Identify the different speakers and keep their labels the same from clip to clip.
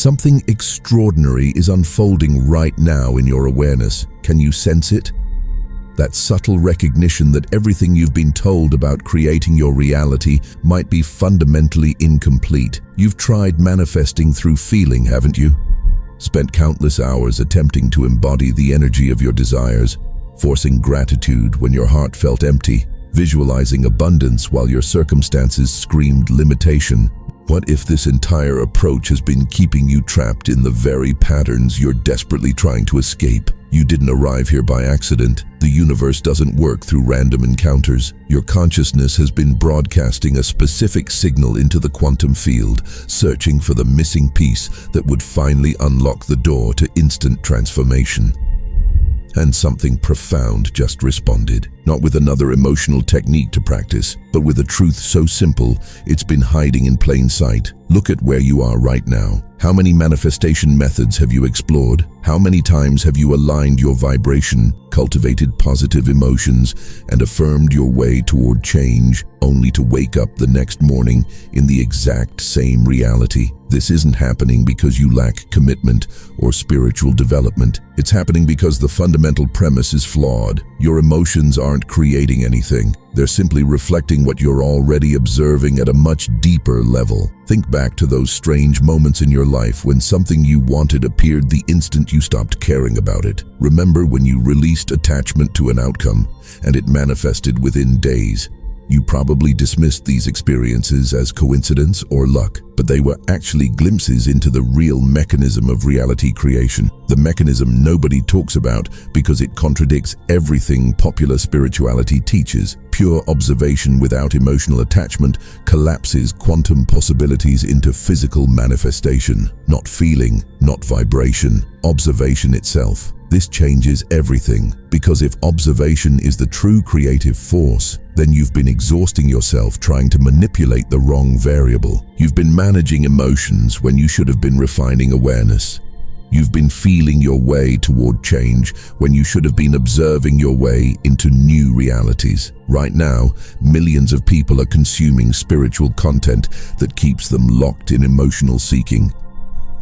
Speaker 1: Something extraordinary is unfolding right now in your awareness. Can you sense it? That subtle recognition that everything you've been told about creating your reality might be fundamentally incomplete. You've tried manifesting through feeling, haven't you? Spent countless hours attempting to embody the energy of your desires, forcing gratitude when your heart felt empty, visualizing abundance while your circumstances screamed limitation. What if this entire approach has been keeping you trapped in the very patterns you're desperately trying to escape? You didn't arrive here by accident. The universe doesn't work through random encounters. Your consciousness has been broadcasting a specific signal into the quantum field, searching for the missing piece that would finally unlock the door to instant transformation. And something profound just responded, not with another emotional technique to practice, but with a truth so simple it's been hiding in plain sight. Look at where you are right now. How many manifestation methods have you explored? How many times have you aligned your vibration, cultivated positive emotions, and affirmed your way toward change, only to wake up the next morning in the exact same reality? This isn't happening because you lack commitment or spiritual development. It's happening because the fundamental premise is flawed. Your emotions aren't creating anything. They're simply reflecting what you're already observing at a much deeper level. Think back to those strange moments in your life when something you wanted appeared the instant you stopped caring about it. Remember when you released attachment to an outcome and it manifested within days? You probably dismissed these experiences as coincidence or luck, but they were actually glimpses into the real mechanism of reality creation. The mechanism nobody talks about because it contradicts everything popular spirituality teaches. Pure observation without emotional attachment collapses quantum possibilities into physical manifestation. Not feeling, not vibration, observation itself. This changes everything, because if observation is the true creative force, then you've been exhausting yourself trying to manipulate the wrong variable. You've been managing emotions when you should have been refining awareness. You've been feeling your way toward change when you should have been observing your way into new realities. Right now, millions of people are consuming spiritual content that keeps them locked in emotional seeking.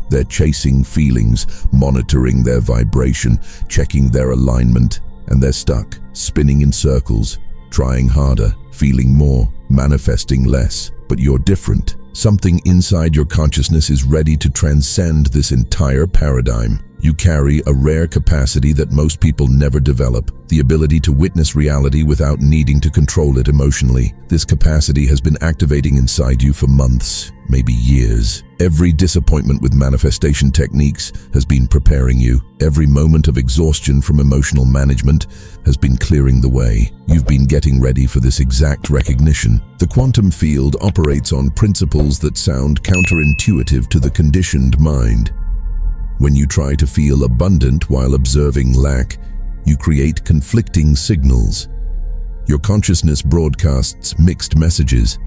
Speaker 1: They're chasing feelings, monitoring their vibration, checking their alignment, and they're stuck, spinning in circles, trying harder, feeling more, manifesting less. But you're different. Something inside your consciousness is ready to transcend this entire paradigm. You carry a rare capacity that most people never develop, the ability to witness reality without needing to control it emotionally. This capacity has been activating inside you for months, maybe years. Every disappointment with manifestation techniques has been preparing you. Every moment of exhaustion from emotional management has been clearing the way. You've been getting ready for this exact recognition. The quantum field operates on principles that sound counterintuitive to the conditioned mind. When you try to feel abundant while observing lack, you create conflicting signals. Your consciousness broadcasts mixed messages.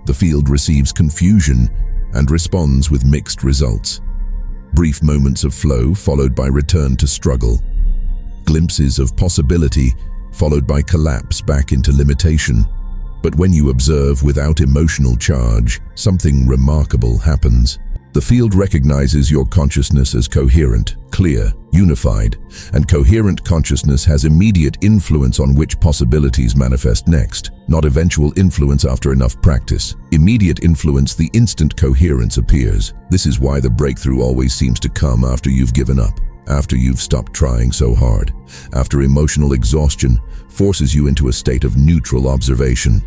Speaker 1: The field receives confusion and responds with mixed results. Brief moments of flow followed by return to struggle. Glimpses of possibility followed by collapse back into limitation. But when you observe without emotional charge, something remarkable happens. The field recognizes your consciousness as coherent, clear, unified, and coherent consciousness has immediate influence on which possibilities manifest next, not eventual influence after enough practice. Immediate influence, the instant coherence appears. This is why the breakthrough always seems to come after you've given up, after you've stopped trying so hard, after emotional exhaustion forces you into a state of neutral observation.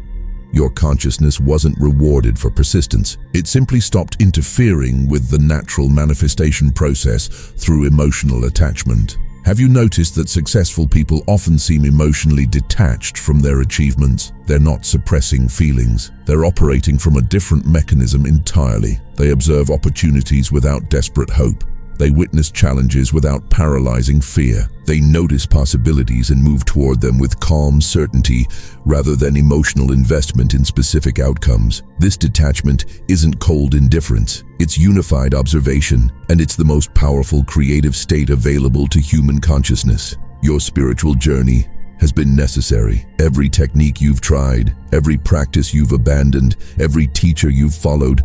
Speaker 1: Your consciousness wasn't rewarded for persistence. It simply stopped interfering with the natural manifestation process through emotional attachment. Have you noticed that successful people often seem emotionally detached from their achievements? They're not suppressing feelings. They're operating from a different mechanism entirely. They observe opportunities without desperate hope. They witness challenges without paralyzing fear. They notice possibilities and move toward them with calm certainty rather than emotional investment in specific outcomes. This detachment isn't cold indifference. It's unified observation, and it's the most powerful creative state available to human consciousness. Your spiritual journey has been necessary. Every technique you've tried, every practice you've abandoned, every teacher you've followed,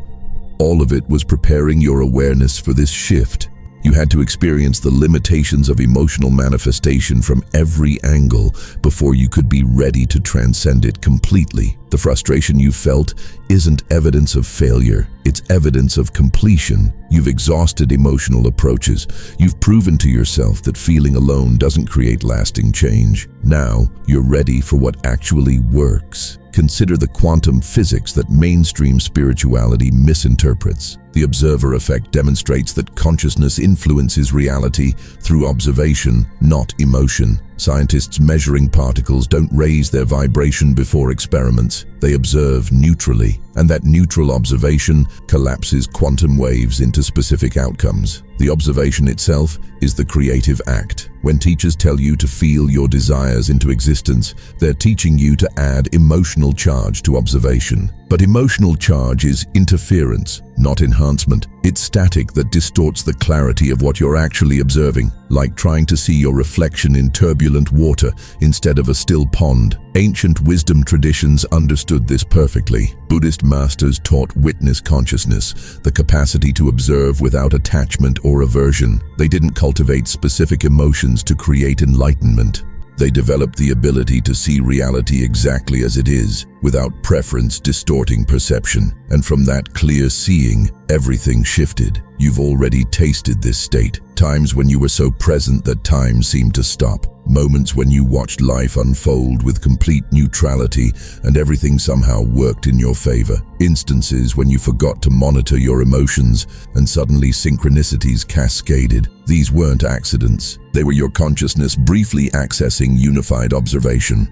Speaker 1: All of it was preparing your awareness for this shift. You had to experience the limitations of emotional manifestation from every angle before you could be ready to transcend it completely. The frustration you felt isn't evidence of failure, it's evidence of completion. You've exhausted emotional approaches. You've proven to yourself that feeling alone doesn't create lasting change. Now, you're ready for what actually works. Consider the quantum physics that mainstream spirituality misinterprets. The observer effect demonstrates that consciousness influences reality through observation, not emotion. Scientists measuring particles don't raise their vibration before experiments. They observe neutrally, and that neutral observation collapses quantum waves into specific outcomes. The observation itself is the creative act. When teachers tell you to feel your desires into existence, they're teaching you to add emotional charge to observation. But emotional charge is interference, not enhancement. It's static that distorts the clarity of what you're actually observing, like trying to see your reflection in turbulent water instead of a still pond. Ancient wisdom traditions understood this perfectly. Buddhist masters taught witness consciousness, the capacity to observe without attachment or aversion. They didn't cultivate specific emotions to create enlightenment. They developed the ability to see reality exactly as it is, without preference distorting perception. And from that clear seeing, everything shifted. You've already tasted this state. Times when you were so present that time seemed to stop. Moments when you watched life unfold with complete neutrality and everything somehow worked in your favor. Instances when you forgot to monitor your emotions and suddenly synchronicities cascaded. These weren't accidents. They were your consciousness briefly accessing unified observation.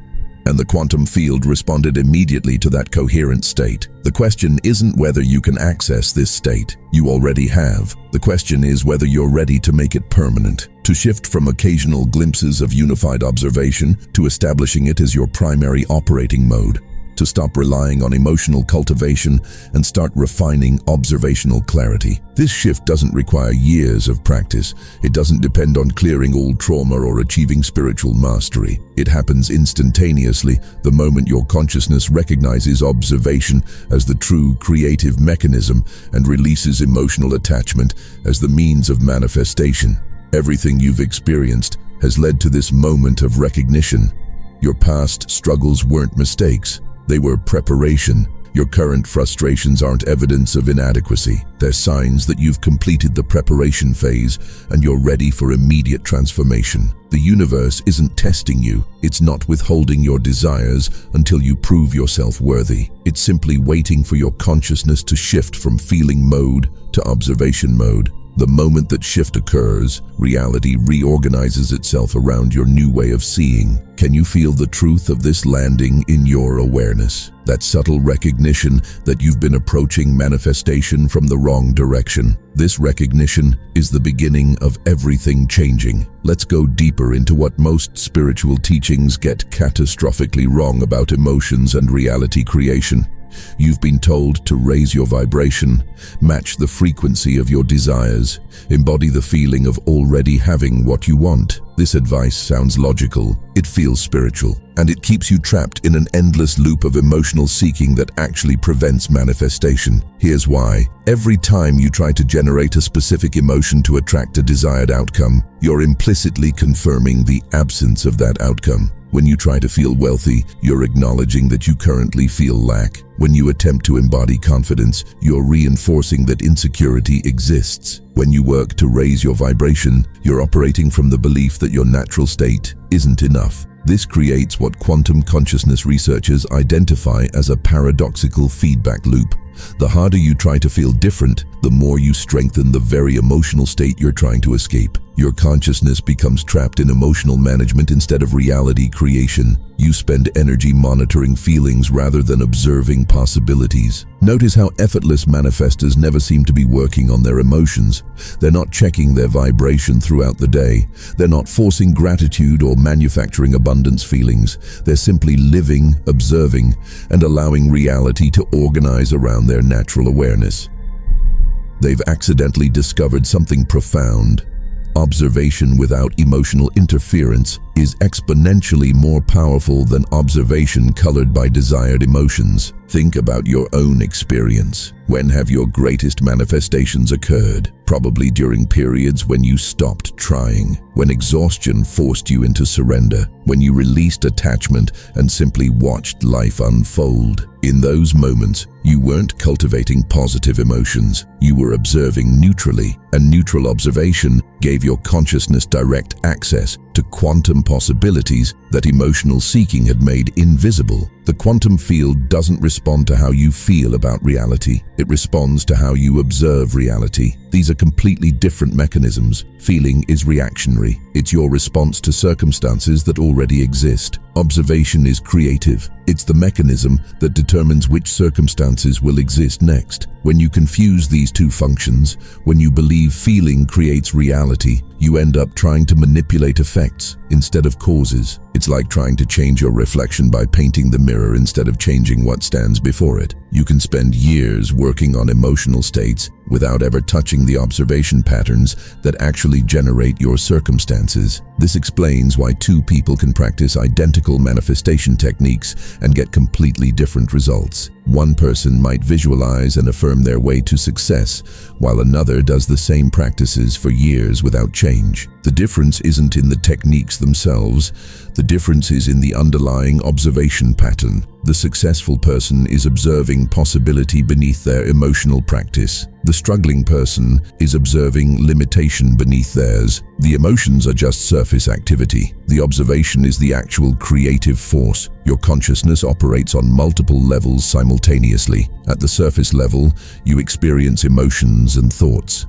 Speaker 1: And the quantum field responded immediately to that coherent state. The question isn't whether you can access this state. You already have. The question is whether you're ready to make it permanent, to shift from occasional glimpses of unified observation to establishing it as your primary operating mode, to stop relying on emotional cultivation and start refining observational clarity. This shift doesn't require years of practice. It doesn't depend on clearing all trauma or achieving spiritual mastery. It happens instantaneously the moment your consciousness recognizes observation as the true creative mechanism and releases emotional attachment as the means of manifestation. Everything you've experienced has led to this moment of recognition. Your past struggles weren't mistakes. They were preparation. Your current frustrations aren't evidence of inadequacy. They're signs that you've completed the preparation phase and you're ready for immediate transformation. The universe isn't testing you. It's not withholding your desires until you prove yourself worthy. It's simply waiting for your consciousness to shift from feeling mode to observation mode. The moment that shift occurs, reality reorganizes itself around your new way of seeing. Can you feel the truth of this landing in your awareness? That subtle recognition that you've been approaching manifestation from the wrong direction. This recognition is the beginning of everything changing. Let's go deeper into what most spiritual teachings get catastrophically wrong about emotions and reality creation. You've been told to raise your vibration, match the frequency of your desires, embody the feeling of already having what you want. This advice sounds logical, it feels spiritual, and it keeps you trapped in an endless loop of emotional seeking that actually prevents manifestation. Here's why. Every time you try to generate a specific emotion to attract a desired outcome, you're implicitly confirming the absence of that outcome. When you try to feel wealthy, you're acknowledging that you currently feel lack. When you attempt to embody confidence, you're reinforcing that insecurity exists. When you work to raise your vibration, you're operating from the belief that your natural state isn't enough. This creates what quantum consciousness researchers identify as a paradoxical feedback loop. The harder you try to feel different, the more you strengthen the very emotional state you're trying to escape. Your consciousness becomes trapped in emotional management instead of reality creation. You spend energy monitoring feelings rather than observing possibilities. Notice how effortless manifestors never seem to be working on their emotions. They're not checking their vibration throughout the day. They're not forcing gratitude or manufacturing abundance feelings. They're simply living, observing, and allowing reality to organize around their natural awareness. They've accidentally discovered something profound. Observation without emotional interference is exponentially more powerful than observation colored by desired emotions. Think about your own experience. When have your greatest manifestations occurred? Probably during periods when you stopped trying, when exhaustion forced you into surrender, when you released attachment and simply watched life unfold. In those moments, you weren't cultivating positive emotions. You were observing neutrally, and neutral observation gave your consciousness direct access to quantum possibilities that emotional seeking had made invisible. The quantum field doesn't respond to how you feel about reality. It responds to how you observe reality. These are completely different mechanisms. Feeling is reactionary. It's your response to circumstances that already exist. Observation is creative. It's the mechanism that determines which circumstances will exist next. When you confuse these two functions, when you believe feeling creates reality, you end up trying to manipulate effects instead of causes. It's like trying to change your reflection by painting the mirror instead of changing what stands before it. You can spend years working on emotional states without ever touching the observation patterns that actually generate your circumstances. This explains why two people can practice identical manifestation techniques and get completely different results. One person might visualize and affirm their way to success, while another does the same practices for years without change. The difference isn't in the techniques themselves. The difference is in the underlying observation pattern. The successful person is observing possibility beneath their emotional practice. The struggling person is observing limitation beneath theirs. The emotions are just surface activity. The observation is the actual creative force. Your consciousness operates on multiple levels simultaneously. At the surface level, you experience emotions and thoughts.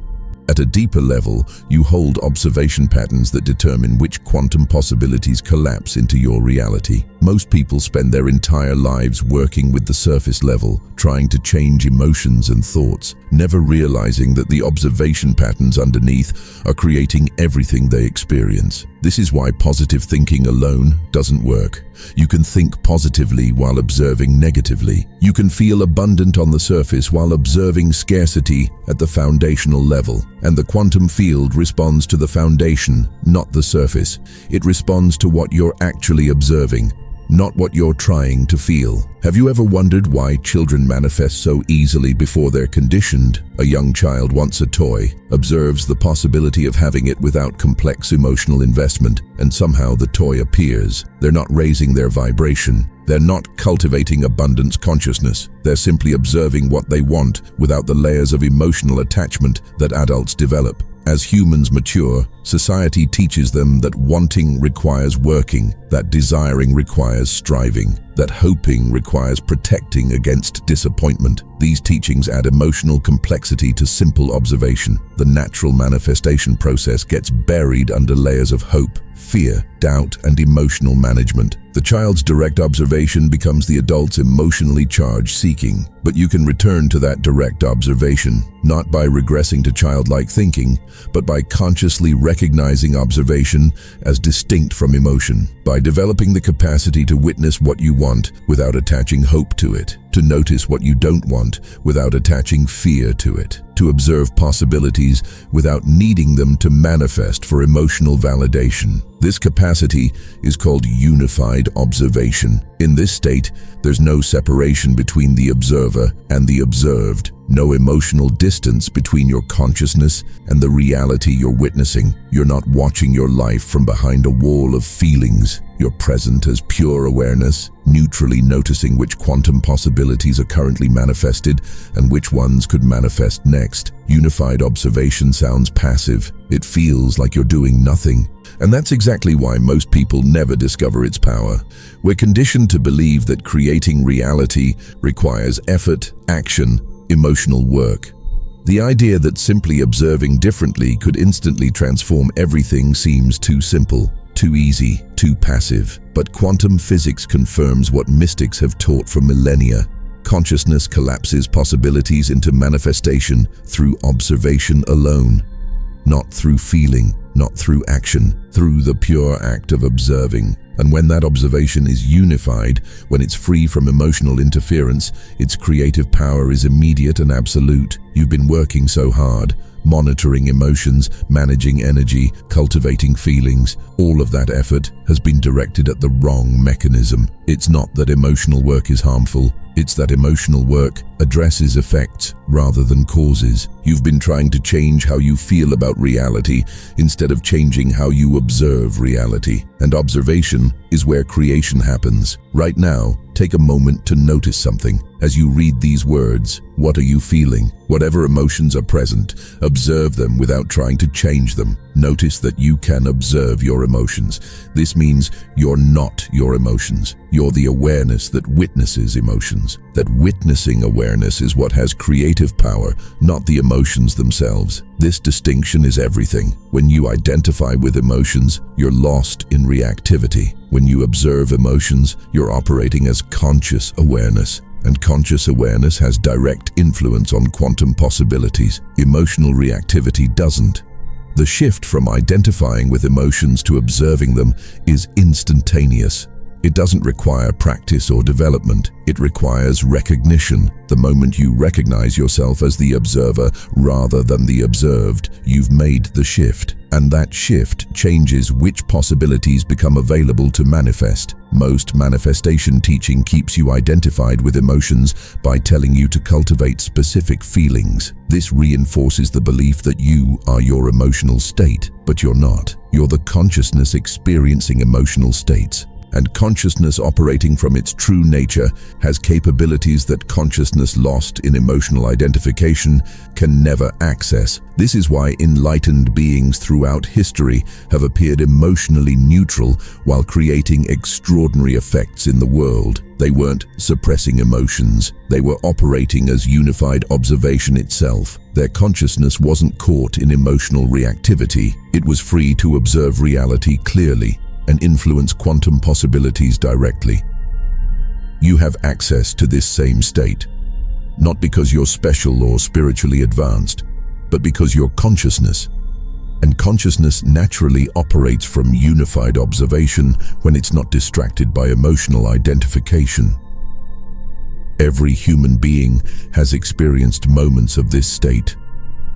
Speaker 1: At a deeper level, you hold observation patterns that determine which quantum possibilities collapse into your reality. Most people spend their entire lives working with the surface level, trying to change emotions and thoughts, never realizing that the observation patterns underneath are creating everything they experience. This is why positive thinking alone doesn't work. You can think positively while observing negatively. You can feel abundant on the surface while observing scarcity at the foundational level. And the quantum field responds to the foundation, not the surface. It responds to what you're actually observing, not what you're trying to feel. Have you ever wondered why children manifest so easily before they're conditioned? A young child wants a toy, observes the possibility of having it without complex emotional investment, and somehow the toy appears. They're not raising their vibration. They're not cultivating abundance consciousness. They're simply observing what they want without the layers of emotional attachment that adults develop. As humans mature, society teaches them that wanting requires working, that desiring requires striving, that hoping requires protecting against disappointment. These teachings add emotional complexity to simple observation. The natural manifestation process gets buried under layers of hope, fear, doubt, and emotional management. The child's direct observation becomes the adult's emotionally charged seeking. But you can return to that direct observation, not by regressing to childlike thinking, but by consciously recognizing observation as distinct from emotion, by developing the capacity to witness what you want without attaching hope to it, to notice what you don't want without attaching fear to it, to observe possibilities without needing them to manifest for emotional validation. This capacity is called unified observation. In this state, there's no separation between the observer and the observed, no emotional distance between your consciousness and the reality you're witnessing. You're not watching your life from behind a wall of feelings. You're present as pure awareness, neutrally noticing which quantum possibilities are currently manifested and which ones could manifest next. Unified observation sounds passive. It feels like you're doing nothing. And that's exactly why most people never discover its power. We're conditioned to believe that creating reality requires effort, action, emotional work. The idea that simply observing differently could instantly transform everything seems too simple, too easy, too passive. But quantum physics confirms what mystics have taught for millennia. Consciousness collapses possibilities into manifestation through observation alone, not through feeling, not through action, through the pure act of observing. And when that observation is unified, when it's free from emotional interference, its creative power is immediate and absolute. You've been working so hard, monitoring emotions, managing energy, cultivating feelings. All of that effort has been directed at the wrong mechanism. It's not that emotional work is harmful. It's that emotional work addresses effects rather than causes. You've been trying to change how you feel about reality instead of changing how you observe reality. And observation is where creation happens. Right now, take a moment to notice something. As you read these words, what are you feeling? Whatever emotions are present, observe them without trying to change them. Notice that you can observe your emotions. This means you're not your emotions. You're the awareness that witnesses emotions. That witnessing awareness is what has creative power, not the emotions themselves. This distinction is everything. When you identify with emotions, you're lost in reactivity. When you observe emotions, you're operating as conscious awareness. And conscious awareness has direct influence on quantum possibilities. Emotional reactivity doesn't. The shift from identifying with emotions to observing them is instantaneous. It doesn't require practice or development. It requires recognition. The moment you recognize yourself as the observer rather than the observed, you've made the shift. And that shift changes which possibilities become available to manifest. Most manifestation teaching keeps you identified with emotions by telling you to cultivate specific feelings. This reinforces the belief that you are your emotional state, but you're not. You're the consciousness experiencing emotional states. And consciousness operating from its true nature has capabilities that consciousness lost in emotional identification can never access. This is why enlightened beings throughout history have appeared emotionally neutral while creating extraordinary effects in the world. They weren't suppressing emotions. They were operating as unified observation itself. Their consciousness wasn't caught in emotional reactivity. It was free to observe reality clearly and influence quantum possibilities directly. You have access to this same state, not because you're special or spiritually advanced, but because you're consciousness. And consciousness naturally operates from unified observation when it's not distracted by emotional identification. Every human being has experienced moments of this state,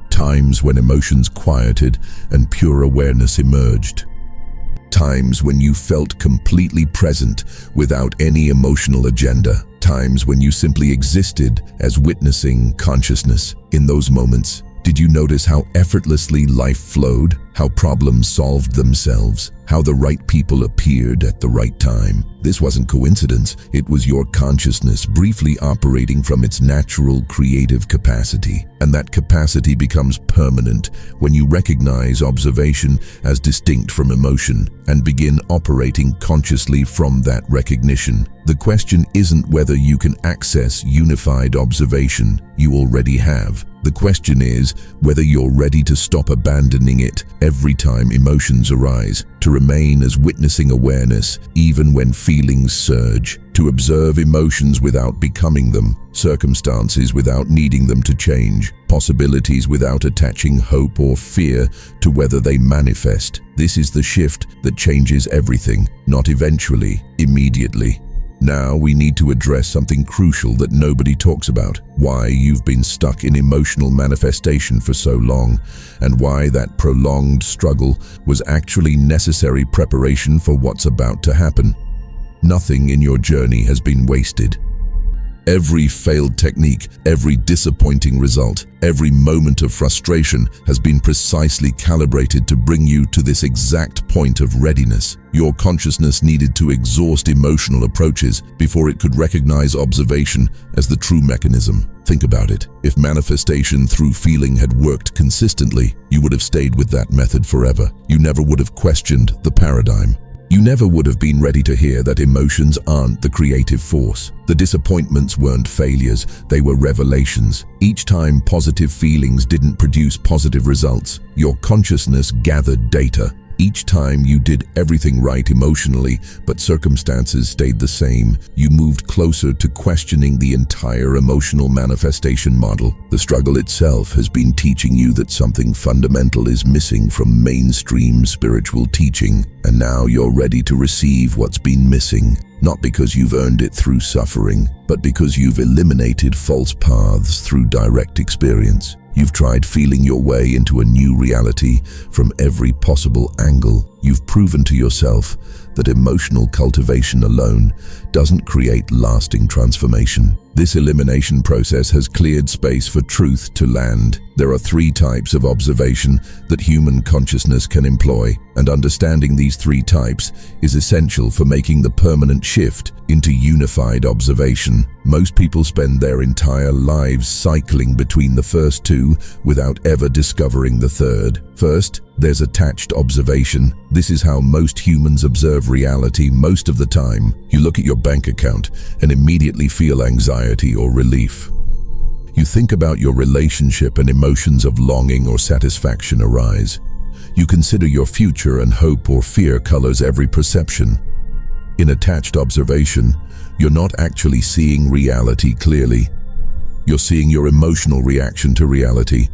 Speaker 1: times when emotions quieted and pure awareness emerged. Times when you felt completely present without any emotional agenda. Times when you simply existed as witnessing consciousness. In those moments, did you notice how effortlessly life flowed? How problems solved themselves? How the right people appeared at the right time? This wasn't coincidence. It was your consciousness briefly operating from its natural creative capacity. And that capacity becomes permanent when you recognize observation as distinct from emotion and begin operating consciously from that recognition. The question isn't whether you can access unified observation. You already have. The question is whether you're ready to stop abandoning it every time emotions arise, to remain as witnessing awareness even when feelings surge, to observe emotions without becoming them, circumstances without needing them to change, possibilities without attaching hope or fear to whether they manifest. This is the shift that changes everything, not eventually, immediately. Now we need to address something crucial that nobody talks about: why you've been stuck in emotional manifestation for so long, and why that prolonged struggle was actually necessary preparation for what's about to happen. Nothing in your journey has been wasted. Every failed technique, every disappointing result, every moment of frustration has been precisely calibrated to bring you to this exact point of readiness. Your consciousness needed to exhaust emotional approaches before it could recognize observation as the true mechanism. Think about it. If manifestation through feeling had worked consistently, you would have stayed with that method forever. You never would have questioned the paradigm. You never would have been ready to hear that emotions aren't the creative force. The disappointments weren't failures, they were revelations. Each time positive feelings didn't produce positive results, your consciousness gathered data. Each time you did everything right emotionally, but circumstances stayed the same, you moved closer to questioning the entire emotional manifestation model. The struggle itself has been teaching you that something fundamental is missing from mainstream spiritual teaching, and now you're ready to receive what's been missing. Not because you've earned it through suffering, but because you've eliminated false paths through direct experience. You've tried feeling your way into a new reality from every possible angle. You've proven to yourself that emotional cultivation alone doesn't create lasting transformation. This elimination process has cleared space for truth to land. There are 3 types of observation that human consciousness can employ, and understanding these 3 types is essential for making the permanent shift into unified observation. Most people spend their entire lives cycling between the first 2 without ever discovering the third. First, there's attached observation. This is how most humans observe reality most of the time. You look at your bank account and immediately feel anxiety or relief. You think about your relationship and emotions of longing or satisfaction arise. You consider your future and hope or fear colors every perception. In attached observation, you're not actually seeing reality clearly. You're seeing your emotional reaction to reality.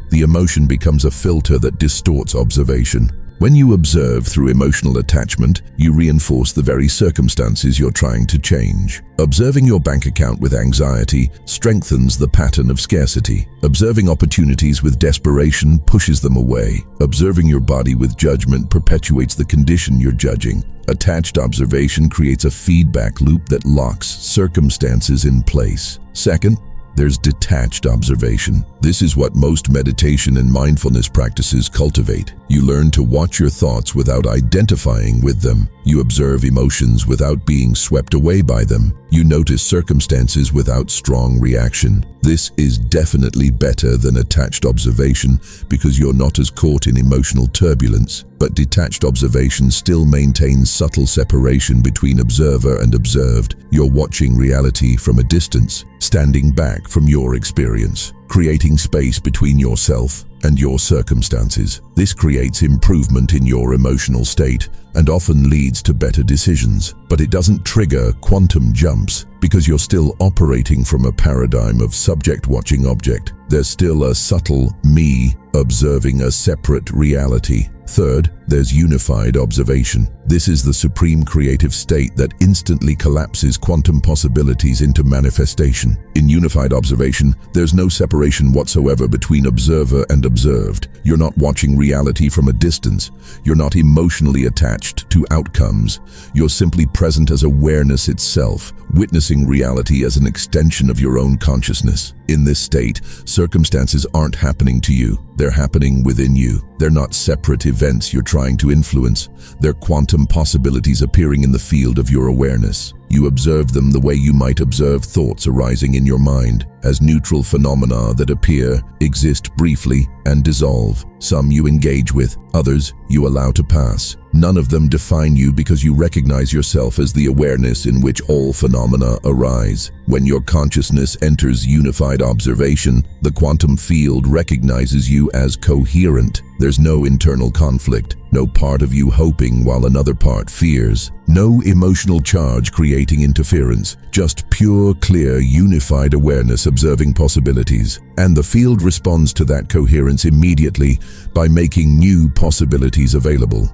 Speaker 1: The emotion becomes a filter that distorts observation. When you observe through emotional attachment, you reinforce the very circumstances you're trying to change. Observing your bank account with anxiety strengthens the pattern of scarcity. Observing opportunities with desperation pushes them away. Observing your body with judgment perpetuates the condition you're judging. Attached observation creates a feedback loop that locks circumstances in place. Second, there's detached observation. This is what most meditation and mindfulness practices cultivate. You learn to watch your thoughts without identifying with them. You observe emotions without being swept away by them. You notice circumstances without strong reaction. This is definitely better than attached observation because you're not as caught in emotional turbulence. But detached observation still maintains subtle separation between observer and observed. You're watching reality from a distance, standing back from your experience, creating space between yourself and your circumstances. This creates improvement in your emotional state and often leads to better decisions. But it doesn't trigger quantum jumps because you're still operating from a paradigm of subject watching object. There's still a subtle me observing a separate reality. Third, there's unified observation. This is the supreme creative state that instantly collapses quantum possibilities into manifestation. In unified observation, there's no separation whatsoever between observer and observed. You're not watching reality from a distance. You're not emotionally attached to outcomes. You're simply present as awareness itself, witnessing reality as an extension of your own consciousness. In this state, circumstances aren't happening to you. They're happening within you. They're not separate events you're trying to influence. They're quantum possibilities appearing in the field of your awareness. You observe them the way you might observe thoughts arising in your mind, as neutral phenomena that appear, exist briefly, and dissolve. Some you engage with, others you allow to pass. None of them define you because you recognize yourself as the awareness in which all phenomena arise. When your consciousness enters unified observation, the quantum field recognizes you as coherent. There's no internal conflict, no part of you hoping while another part fears. No emotional charge creating interference, just pure, clear, unified awareness observing possibilities. And the field responds to that coherence immediately by making new possibilities available.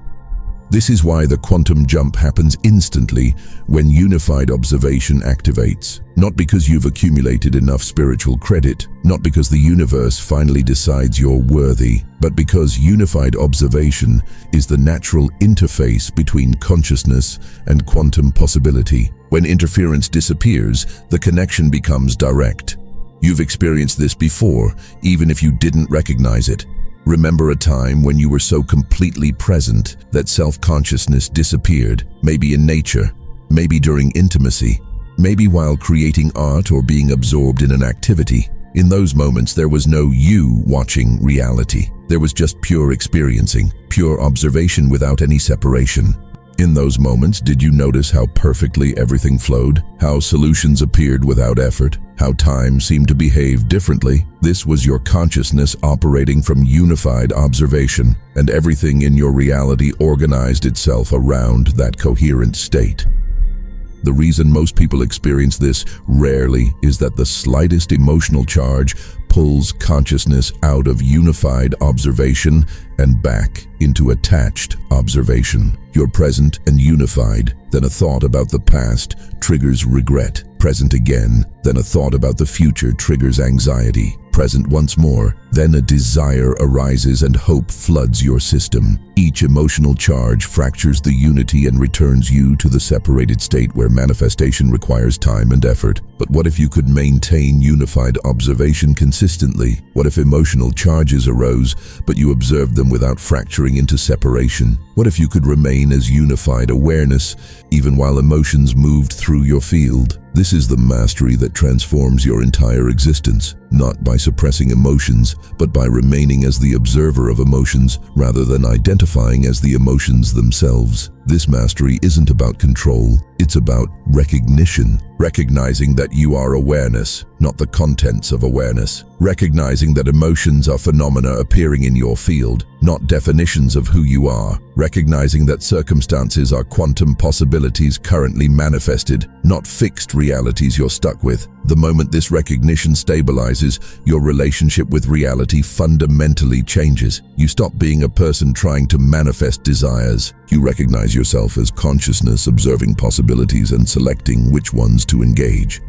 Speaker 1: This is why the quantum jump happens instantly when unified observation activates. Not because you've accumulated enough spiritual credit, not because the universe finally decides you're worthy, but because unified observation is the natural interface between consciousness and quantum possibility. When interference disappears, the connection becomes direct. You've experienced this before, even if you didn't recognize it. Remember a time when you were so completely present that self-consciousness disappeared, maybe in nature, maybe during intimacy, maybe while creating art or being absorbed in an activity. In those moments, there was no you watching reality. There was just pure experiencing, pure observation without any separation. In those moments, did you notice how perfectly everything flowed? How solutions appeared without effort? How time seemed to behave differently? This was your consciousness operating from unified observation, and everything in your reality organized itself around that coherent state. The reason most people experience this rarely is that the slightest emotional charge pulls consciousness out of unified observation and back into attached observation. You're present and unified, then a thought about the past triggers regret. Present again, then a thought about the future triggers anxiety. Present once more, Then a desire arises and hope floods your system. Each emotional charge fractures the unity and returns you to the separated state where manifestation requires time and effort. But what if you could maintain unified observation consistently? What if emotional charges arose, but you observed them without fracturing into separation? What if you could remain as unified awareness, even while emotions moved through your field? This is the mastery that transforms your entire existence, not by suppressing emotions, but by remaining as the observer of emotions rather than identifying as the emotions themselves. This mastery isn't about control, it's about recognition. Recognizing that you are awareness, not the contents of awareness. Recognizing that emotions are phenomena appearing in your field, not definitions of who you are. Recognizing that circumstances are quantum possibilities currently manifested, not fixed realities you're stuck with. The moment this recognition stabilizes, your relationship with reality fundamentally changes. You stop being a person trying to manifest desires. You recognize yourself as consciousness observing possibilities and selecting which ones to engage.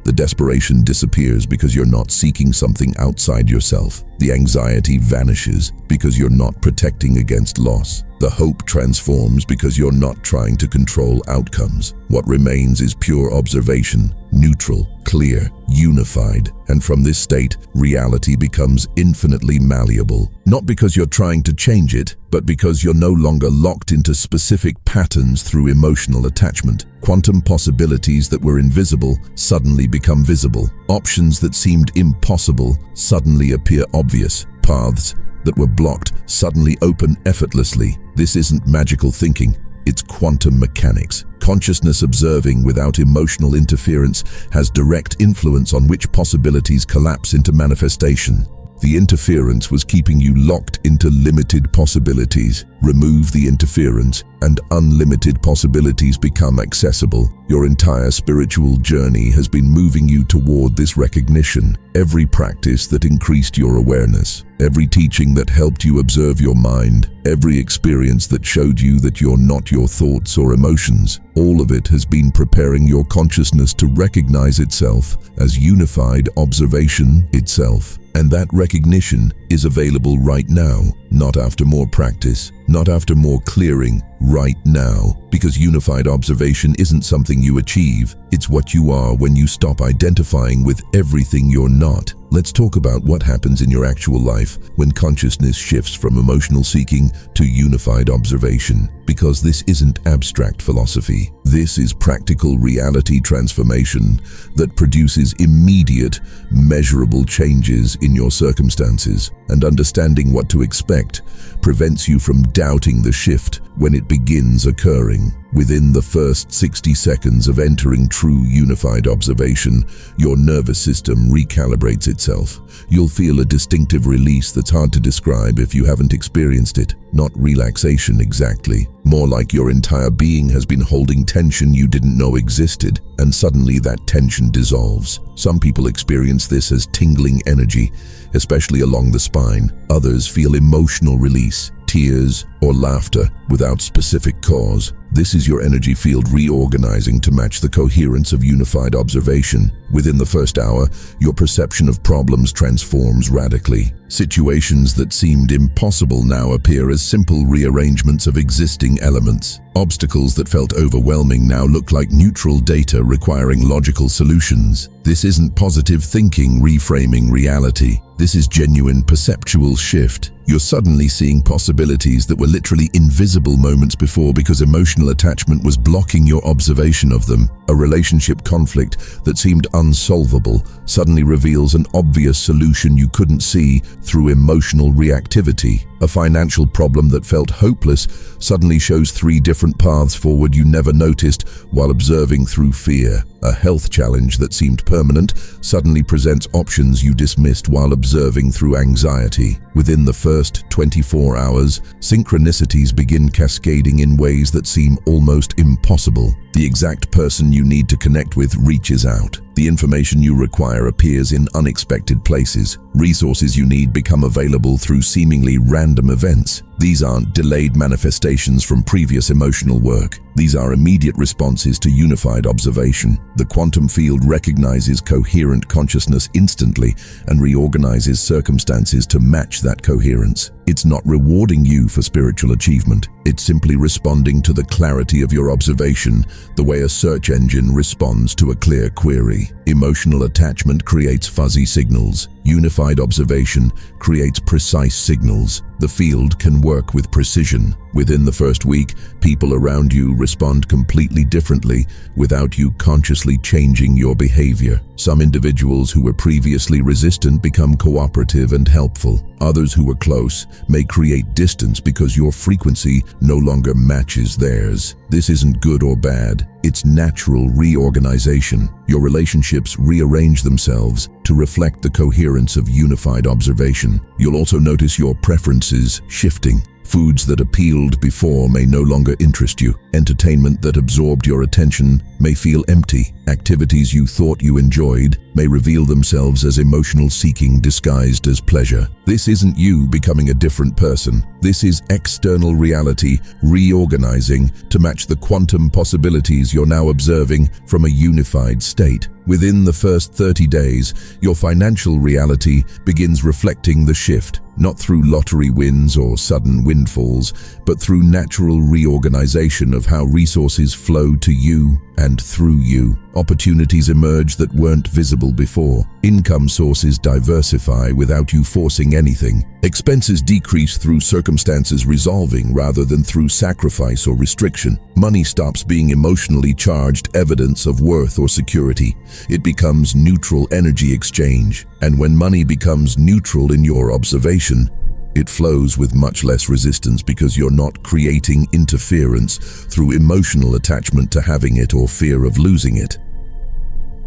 Speaker 1: The desperation disappears because you're not seeking something outside yourself. The anxiety vanishes because you're not protecting against loss. The hope transforms because you're not trying to control outcomes. What remains is pure observation, neutral, clear, unified, and from this state, reality becomes infinitely malleable. Not because you're trying to change it, but because you're no longer locked into specific patterns through emotional attachment. Quantum possibilities that were invisible suddenly become visible. Options that seemed impossible suddenly appear obvious. Paths that were blocked suddenly open effortlessly. This isn't magical thinking, it's quantum mechanics. Consciousness observing without emotional interference has direct influence on which possibilities collapse into manifestation. The interference was keeping you locked into limited possibilities. Remove the interference, and unlimited possibilities become accessible. Your entire spiritual journey has been moving you toward this recognition. Every practice that increased your awareness, every teaching that helped you observe your mind, every experience that showed you that you're not your thoughts or emotions, all of it has been preparing your consciousness to recognize itself as unified observation itself. And that recognition is available right now, not after more practice, not after more clearing, right now. Because unified observation isn't something you achieve, it's what you are when you stop identifying with everything you're not. Let's talk about what happens in your actual life when consciousness shifts from emotional seeking to unified observation. Because this isn't abstract philosophy. This is practical reality transformation that produces immediate, measurable changes in your circumstances. And understanding what to expect prevents you from doubting the shift when it begins occurring. Within the first 60 seconds of entering true unified observation, your nervous system recalibrates itself. You'll feel a distinctive release that's hard to describe if you haven't experienced it. Not relaxation exactly, more like your entire being has been holding tension you didn't know existed, and suddenly that tension dissolves. Some people experience this as tingling energy, especially along the spine. Others feel emotional release, tears, or laughter without specific cause. This is your energy field reorganizing to match the coherence of unified observation. Within the first hour, your perception of problems transforms radically. Situations that seemed impossible now appear as simple rearrangements of existing elements. Obstacles that felt overwhelming now look like neutral data requiring logical solutions. This isn't positive thinking reframing reality. This is genuine perceptual shift. You're suddenly seeing possibilities that were literally invisible moments before because emotional attachment was blocking your observation of them. A relationship conflict that seemed unsolvable suddenly reveals an obvious solution you couldn't see through emotional reactivity. A financial problem that felt hopeless suddenly shows 3 different paths forward you never noticed while observing through fear. A health challenge that seemed permanent suddenly presents options you dismissed while observing through anxiety. Within the first 24 hours, synchronicities begin cascading in ways that seem almost impossible. The exact person you need to connect with reaches out. The information you require appears in unexpected places. Resources you need become available through seemingly random events. These aren't delayed manifestations from previous emotional work. These are immediate responses to unified observation. The quantum field recognizes coherent consciousness instantly and reorganizes circumstances to match that coherence. It's not rewarding you for spiritual achievement. It's simply responding to the clarity of your observation, the way a search engine responds to a clear query. Emotional attachment creates fuzzy signals. Unified observation creates precise signals. The field can work with precision. Within the first week, people around you respond completely differently without you consciously changing your behavior. Some individuals who were previously resistant become cooperative and helpful. Others who were close may create distance because your frequency no longer matches theirs. This isn't good or bad. It's natural reorganization. Your relationships rearrange themselves to reflect the coherence of unified observation. You'll also notice your preferences shifting. Foods that appealed before may no longer interest you. Entertainment that absorbed your attention may feel empty. Activities you thought you enjoyed may reveal themselves as emotional seeking disguised as pleasure. This isn't you becoming a different person. This is external reality reorganizing to match the quantum possibilities you're now observing from a unified state. Within the first 30 days, your financial reality begins reflecting the shift, not through lottery wins or sudden windfalls, but through natural reorganization of how resources flow to you and through you. Opportunities emerge that weren't visible before. Income sources diversify without you forcing anything. Expenses decrease through circumstances resolving rather than through sacrifice or restriction. Money stops being emotionally charged evidence of worth or security. It becomes neutral energy exchange. And when money becomes neutral in your observation, it flows with much less resistance because you're not creating interference through emotional attachment to having it or fear of losing it.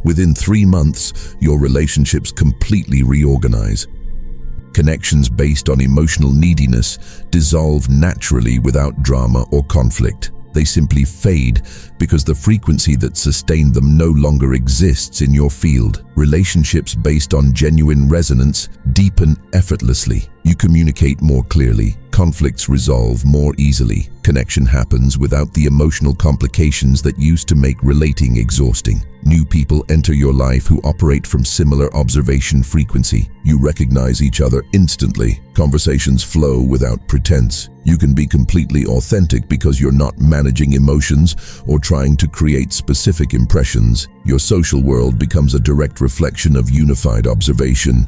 Speaker 1: Within 3 months, your relationships completely reorganize. Connections based on emotional neediness dissolve naturally without drama or conflict. They simply fade because the frequency that sustained them no longer exists in your field. Relationships based on genuine resonance deepen effortlessly. You communicate more clearly. Conflicts resolve more easily. Connection happens without the emotional complications that used to make relating exhausting. New people enter your life who operate from similar observation frequency. You recognize each other instantly. Conversations flow without pretense. You can be completely authentic because you're not managing emotions or trying to create specific impressions. Your social world becomes a direct reflection of unified observation.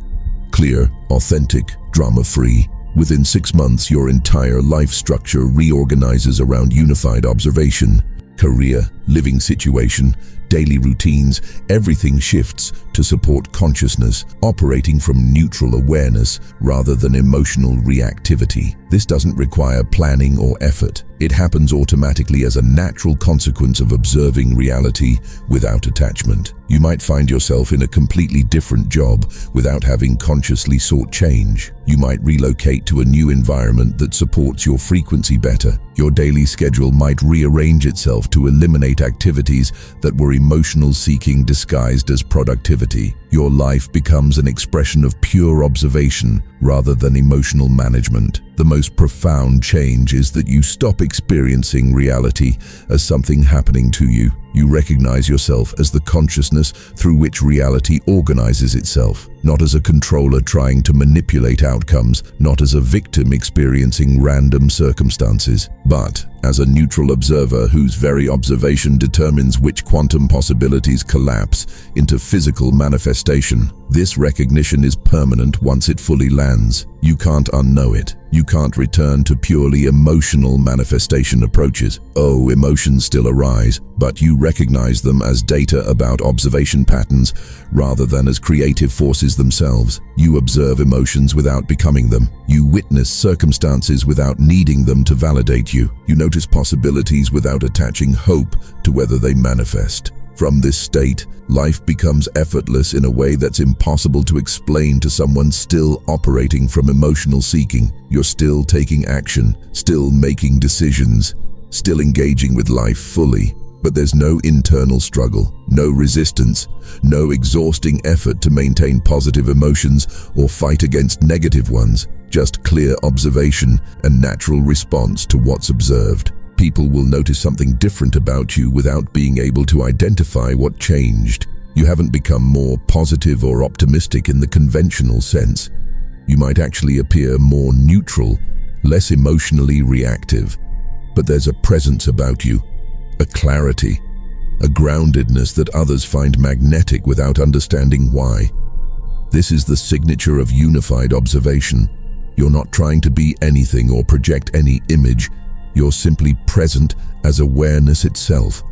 Speaker 1: Clear, authentic, drama-free. Within 6 months, your entire life structure reorganizes around unified observation. Career, living situation, daily routines, everything shifts to support consciousness, operating from neutral awareness rather than emotional reactivity. This doesn't require planning or effort. It happens automatically as a natural consequence of observing reality without attachment. You might find yourself in a completely different job without having consciously sought change. You might relocate to a new environment that supports your frequency better. Your daily schedule might rearrange itself to eliminate activities that were emotional seeking disguised as productivity. Your life becomes an expression of pure observation rather than emotional management. The most profound change is that you stop experiencing reality as something happening to you. You recognize yourself as the consciousness through which reality organizes itself, not as a controller trying to manipulate outcomes, not as a victim experiencing random circumstances, but as a neutral observer whose very observation determines which quantum possibilities collapse into physical manifestation. This recognition is permanent once it fully lands. You can't unknow it. You can't return to purely emotional manifestation approaches. Oh, emotions still arise, but you recognize them as data about observation patterns rather than as creative forces themselves. You observe emotions without becoming them. You witness circumstances without needing them to validate you. You notice possibilities without attaching hope to whether they manifest. From this state, life becomes effortless in a way that's impossible to explain to someone still operating from emotional seeking. You're still taking action, still making decisions, still engaging with life fully. But there's no internal struggle, no resistance, no exhausting effort to maintain positive emotions or fight against negative ones. Just clear observation and natural response to what's observed. people will notice something different about you without being able to identify what changed. You haven't become more positive or optimistic in the conventional sense. You might actually appear more neutral, less emotionally reactive. But there's a presence about you, a clarity, a groundedness that others find magnetic without understanding why. This is the signature of unified observation. You're not trying to be anything or project any image. You're simply present as awareness itself.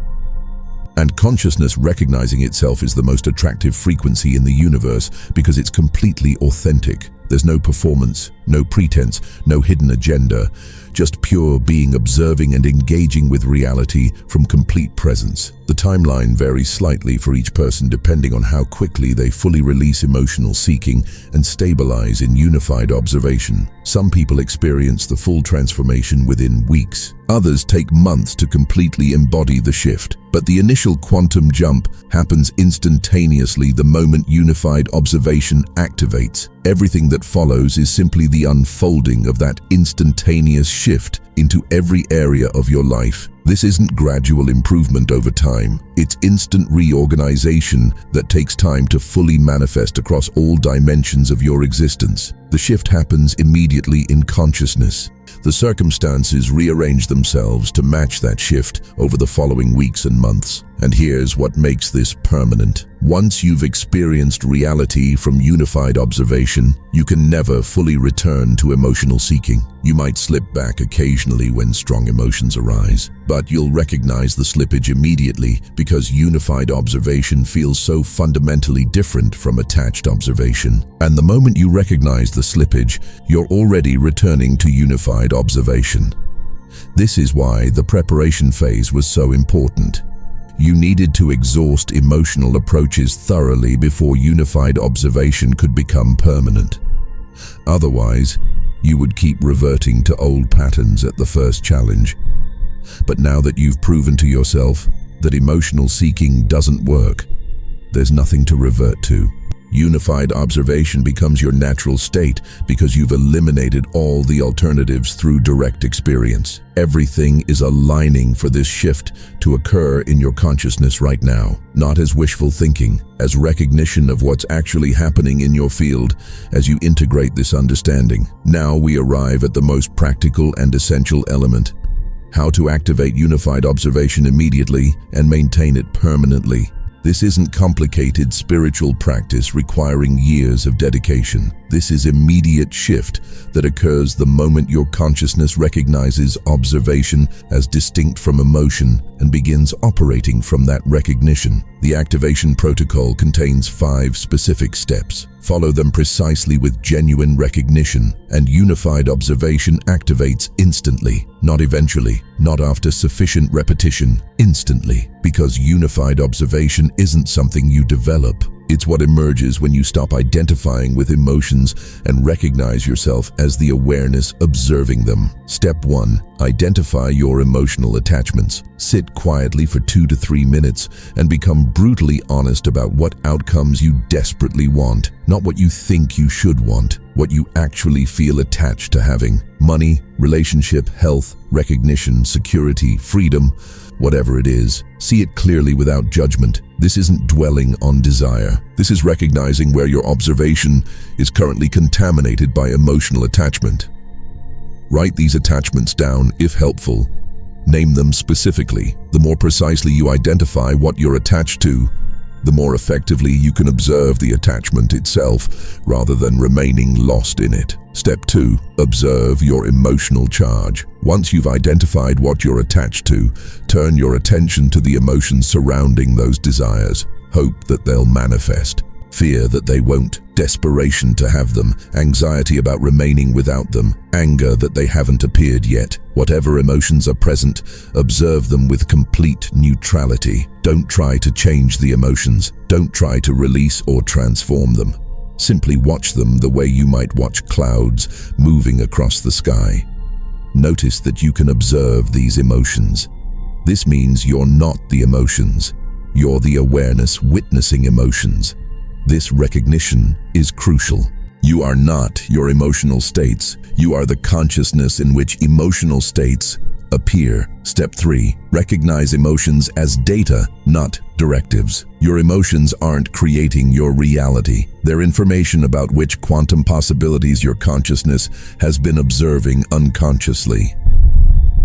Speaker 1: And consciousness recognizing itself is the most attractive frequency in the universe because it's completely authentic. There's no performance, no pretense, no hidden agenda, just pure being, observing and engaging with reality from complete presence. The timeline varies slightly for each person depending on how quickly they fully release emotional seeking and stabilize in unified observation. Some people experience the full transformation within weeks. Others take months to completely embody the shift. But the initial quantum jump happens instantaneously the moment unified observation activates. Everything that follows is simply the unfolding of that instantaneous shift into every area of your life. This isn't gradual improvement over time. It's instant reorganization that takes time to fully manifest across all dimensions of your existence. The shift happens immediately in consciousness. The circumstances rearrange themselves to match that shift over the following weeks and months. And here's what makes this permanent. Once you've experienced reality from unified observation, you can never fully return to emotional seeking. You might slip back occasionally when strong emotions arise, but you'll recognize the slippage immediately because unified observation feels so fundamentally different from attached observation. And the moment you recognize the slippage, you're already returning to unified observation. This is why the preparation phase was so important. You needed to exhaust emotional approaches thoroughly before unified observation could become permanent. Otherwise, you would keep reverting to old patterns at the first challenge. But now that you've proven to yourself that emotional seeking doesn't work, there's nothing to revert to. Unified observation becomes your natural state because you've eliminated all the alternatives through direct experience. Everything is aligning for this shift to occur in your consciousness right now, not as wishful thinking, as recognition of what's actually happening in your field as you integrate this understanding. Now we arrive at the most practical and essential element: how to activate unified observation immediately and maintain it permanently. This isn't complicated spiritual practice requiring years of dedication. This is immediate shift that occurs the moment your consciousness recognizes observation as distinct from emotion and begins operating from that recognition. The activation protocol contains 5 specific steps. Follow them precisely with genuine recognition, and unified observation activates instantly, not eventually, not after sufficient repetition, instantly. Because unified observation isn't something you develop. It's what emerges when you stop identifying with emotions and recognize yourself as the awareness observing them. Step 1. Identify your emotional attachments. Sit quietly for 2 to 3 minutes and become brutally honest about what outcomes you desperately want. Not what you think you should want, what you actually feel attached to having. Money, relationship, health, recognition, security, freedom, whatever it is. See it clearly without judgment. This isn't dwelling on desire. This is recognizing where your observation is currently contaminated by emotional attachment. Write these attachments down if helpful. Name them specifically. The more precisely you identify what you're attached to, the more effectively you can observe the attachment itself rather than remaining lost in it. Step 2. Observe your emotional charge. Once you've identified what you're attached to, turn your attention to the emotions surrounding those desires. Hope that they'll manifest. Fear that they won't. Desperation to have them. Anxiety about remaining without them. Anger that they haven't appeared yet. Whatever emotions are present, observe them with complete neutrality. Don't try to change the emotions. Don't try to release or transform them. Simply watch them the way you might watch clouds moving across the sky. Notice that you can observe these emotions. This means you're not the emotions. You're the awareness witnessing emotions. This recognition is crucial. You are not your emotional states. You are the consciousness in which emotional states appear. Step 3. Recognize emotions as data, not directives. Your emotions aren't creating your reality. They're information about which quantum possibilities your consciousness has been observing unconsciously.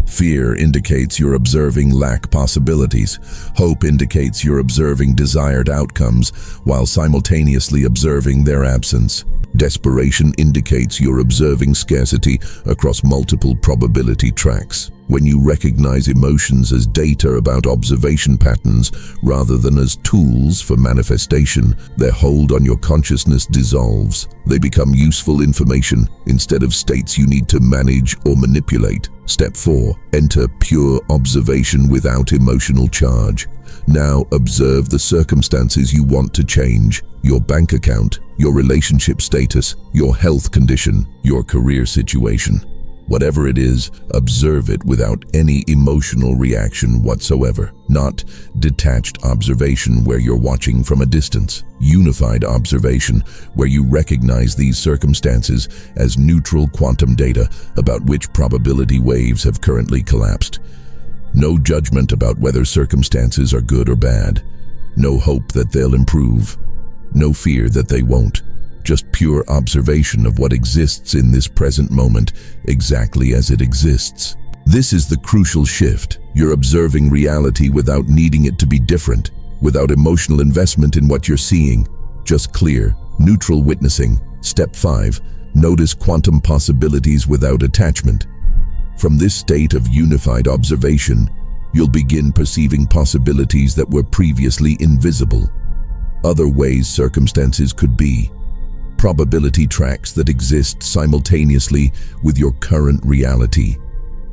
Speaker 1: Fear indicates you're observing lack possibilities. Hope indicates you're observing desired outcomes while simultaneously observing their absence. Desperation indicates you're observing scarcity across multiple probability tracks. When you recognize emotions as data about observation patterns rather than as tools for manifestation, their hold on your consciousness dissolves. They become useful information instead of states you need to manage or manipulate. Step 4. Enter pure observation without emotional charge. Now observe the circumstances you want to change: your bank account, your relationship status, your health condition, your career situation. Whatever it is, observe it without any emotional reaction whatsoever. Not detached observation where you're watching from a distance. Unified observation where you recognize these circumstances as neutral quantum data about which probability waves have currently collapsed. No judgment about whether circumstances are good or bad. No hope that they'll improve. No fear that they won't. Just pure observation of what exists in this present moment, exactly as it exists. This is the crucial shift. You're observing reality without needing it to be different, without emotional investment in what you're seeing. Just clear, neutral witnessing. Step 5. Notice quantum possibilities without attachment. From this state of unified observation, you'll begin perceiving possibilities that were previously invisible. Other ways circumstances could be. Probability tracks that exist simultaneously with your current reality.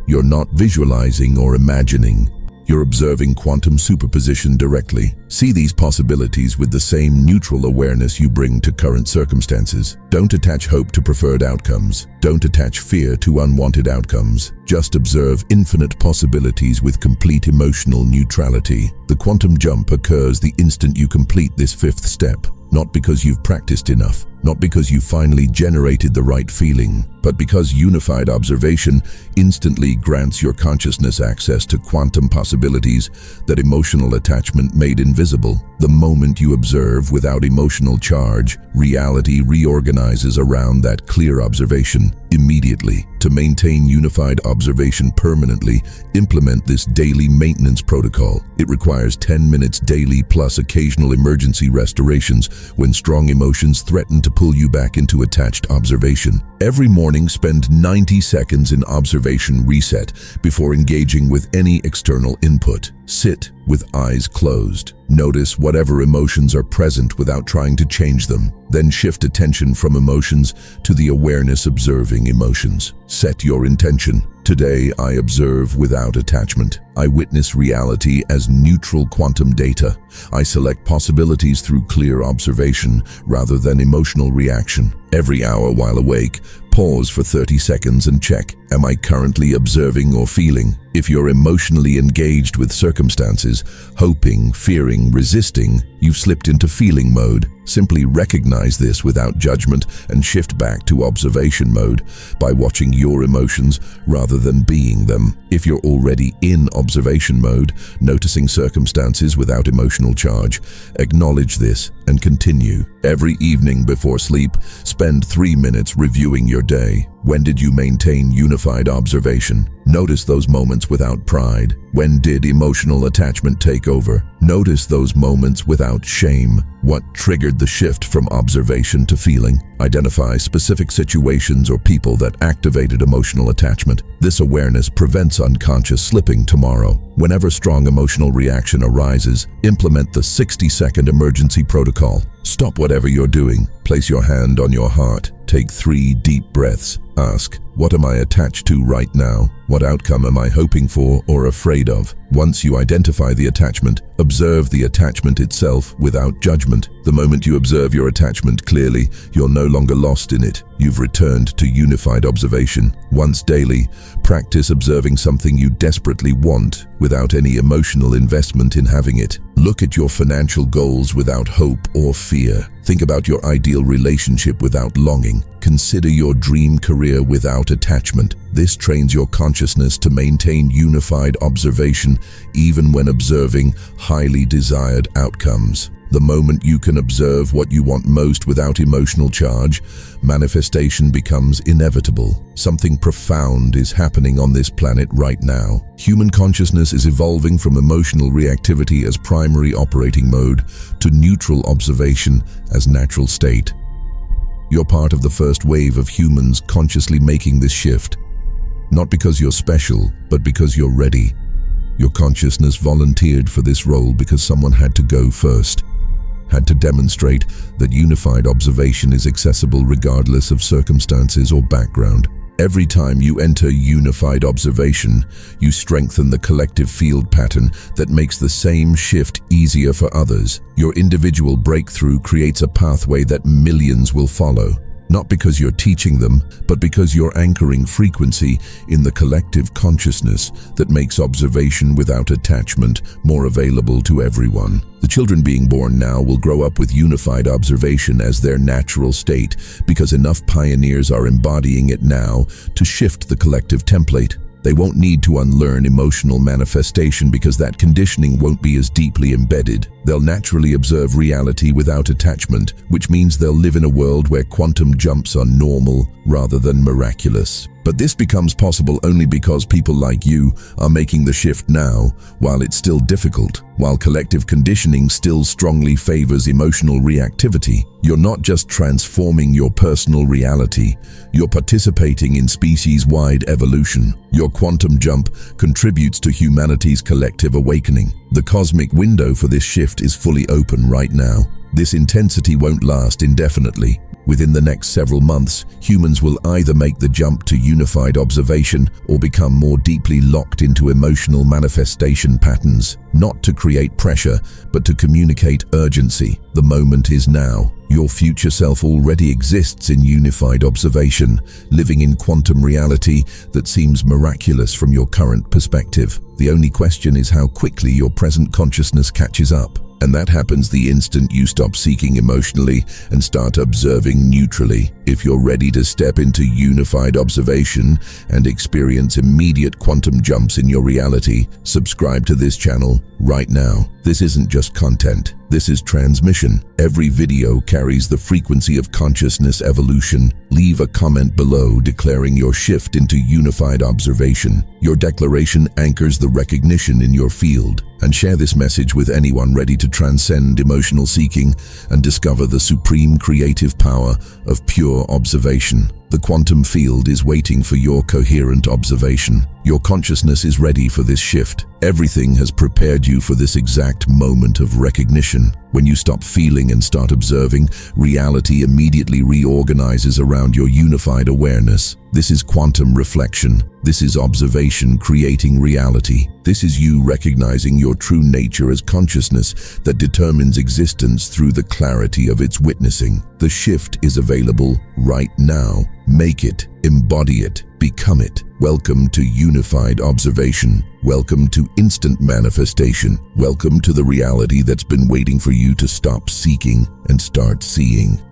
Speaker 1: You're not visualizing or imagining. You're observing quantum superposition directly. See these possibilities with the same neutral awareness you bring to current circumstances. Don't attach hope to preferred outcomes. Don't attach fear to unwanted outcomes. Just observe infinite possibilities with complete emotional neutrality. The quantum jump occurs the instant you complete this 5th step. Not because you've practiced enough, not because you finally generated the right feeling, but because unified observation instantly grants your consciousness access to quantum possibilities that emotional attachment made invisible. The moment you observe without emotional charge, reality reorganizes around that clear observation immediately. To maintain unified observation permanently, implement this daily maintenance protocol. It requires 10 minutes daily plus occasional emergency restorations when strong emotions threaten to pull you back into attached observation. Every morning, spend 90 seconds in observation reset before engaging with any external input. Sit with eyes closed. Notice whatever emotions are present without trying to change them. Then shift attention from emotions to the awareness observing emotions. Set your intention. Today, I observe without attachment. I witness reality as neutral quantum data. I select possibilities through clear observation rather than emotional reaction. Every hour while awake, pause for 30 seconds and check, am I currently observing or feeling? If you're emotionally engaged with circumstances, hoping, fearing, resisting, you've slipped into feeling mode. Simply recognize this without judgment and shift back to observation mode by watching your emotions rather than being them. If you're already in observation mode, noticing circumstances without emotional charge, acknowledge this and continue. Every evening before sleep, spend 3 minutes reviewing your day. When did you maintain unified observation? Notice those moments without pride. When did emotional attachment take over? Notice those moments without shame. What triggered the shift from observation to feeling? Identify specific situations or people that activated emotional attachment. This awareness prevents unconscious slipping tomorrow. Whenever strong emotional reaction arises, implement the 60-second emergency protocol. Stop whatever you're doing. Place your hand on your heart. Take 3 deep breaths. Ask, what am I attached to right now? What outcome am I hoping for or afraid of? Once you identify the attachment, observe the attachment itself without judgment. The moment you observe your attachment clearly, you're no longer lost in it. You've returned to unified observation. Once daily, practice observing something you desperately want without any emotional investment in having it. Look at your financial goals without hope or fear. Think about your ideal relationship without longing. Consider your dream career without without attachment. This trains your consciousness to maintain unified observation even when observing highly desired outcomes. The moment you can observe what you want most without emotional charge, manifestation becomes inevitable. Something profound is happening on this planet right now. Human consciousness is evolving from emotional reactivity as primary operating mode to neutral observation as natural state. You're part of the first wave of humans consciously making this shift. Not because you're special, but because you're ready. Your consciousness volunteered for this role because someone had to go first. Had to demonstrate that unified observation is accessible regardless of circumstances or background. Every time you enter unified observation, you strengthen the collective field pattern that makes the same shift easier for others. Your individual breakthrough creates a pathway that millions will follow. Not because you're teaching them, but because you're anchoring frequency in the collective consciousness that makes observation without attachment more available to everyone. The children being born now will grow up with unified observation as their natural state because enough pioneers are embodying it now to shift the collective template. They won't need to unlearn emotional manifestation because that conditioning won't be as deeply embedded. They'll naturally observe reality without attachment, which means they'll live in a world where quantum jumps are normal rather than miraculous. But this becomes possible only because people like you are making the shift now, while it's still difficult. While collective conditioning still strongly favors emotional reactivity, you're not just transforming your personal reality, you're participating in species-wide evolution. Your quantum jump contributes to humanity's collective awakening. The cosmic window for this shift is fully open right now. This intensity won't last indefinitely. Within the next several months, humans will either make the jump to unified observation or become more deeply locked into emotional manifestation patterns, not to create pressure, but to communicate urgency. The moment is now. Your future self already exists in unified observation, living in quantum reality that seems miraculous from your current perspective. The only question is how quickly your present consciousness catches up. And that happens the instant you stop seeking emotionally and start observing neutrally. If you're ready to step into unified observation and experience immediate quantum jumps in your reality, subscribe to this channel right now. This isn't just content. This is transmission. Every video carries the frequency of consciousness evolution. Leave a comment below declaring your shift into unified observation. Your declaration anchors the recognition in your field. And share this message with anyone ready to transcend emotional seeking and discover the supreme creative power of pure observation. The quantum field is waiting for your coherent observation. Your consciousness is ready for this shift. Everything has prepared you for this exact moment of recognition. When you stop feeling and start observing, reality immediately reorganizes around your unified awareness. This is quantum reflection. This is observation creating reality. This is you recognizing your true nature as consciousness that determines existence through the clarity of its witnessing. The shift is available right now. Make it, embody it, become it. Welcome to unified observation. Welcome to instant manifestation. Welcome to the reality that's been waiting for you to stop seeking and start seeing.